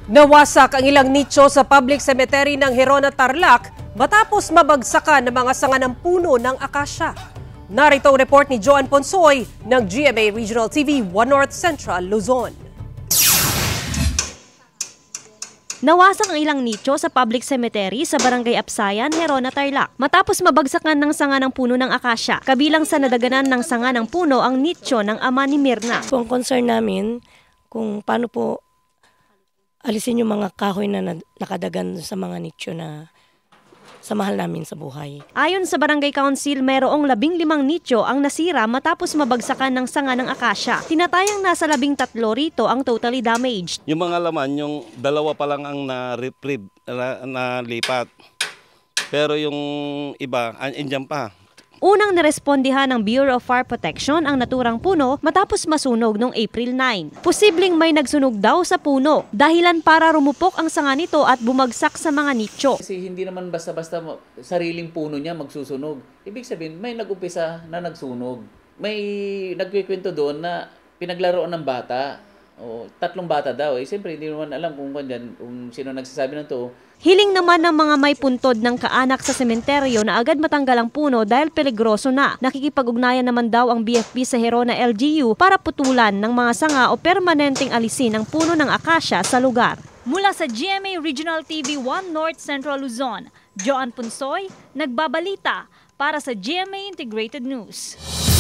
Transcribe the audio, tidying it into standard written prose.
Nawasak ang ilang nicho sa public cemetery ng Gerona, Tarlac matapos mabagsakan ng mga sanga ng puno ng akasya. Narito ang report ni Joan Ponsoy ng GMA Regional TV 1 North Central, Luzon. Nawasak ang ilang nicho sa public cemetery sa Barangay Apsayan, Gerona, Tarlac matapos mabagsakan ng sanga ng puno ng akasya. Kabilang sa nadaganan ng sanga ng puno ang nicho ng ama ni Mirna. So ang concern namin kung paano po alisin yung mga kahoy na nakadagan sa mga nicho na sa mahal namin sa buhay. Ayon sa Barangay Council, mayroong 15 nicho ang nasira matapos mabagsakan ng sanga ng akasya. Tinatayang nasa 13 rito ang totally damaged. Yung mga laman, yung dalawa pa lang ang nalipat. Pero yung iba, andyan pa. Unang narespondihan ng Bureau of Fire Protection ang naturang puno matapos masunog noong April 9. Posibleng may nagsunog daw sa puno, dahilan para rumupok ang sanga nito at bumagsak sa mga nicho. Kasi hindi naman basta-basta sariling puno niya magsusunog. Ibig sabihin, may nag-umpisa na nagsunog. May nagkikwento doon na pinaglaruan ng bata. O, 3 bata daw. Siyempre, hindi naman alam kung sino nagsasabi ng to. Hiling naman ng mga may puntod ng kaanak sa sementeryo na agad matanggal ang puno dahil peligroso na. Nakikipag-ugnayan naman daw ang BFP sa Gerona LGU para putulan ng mga sanga o permanenteng alisin ang puno ng akasya sa lugar. Mula sa GMA Regional TV 1 North Central Luzon, Joan Ponsoy, nagbabalita para sa GMA Integrated News.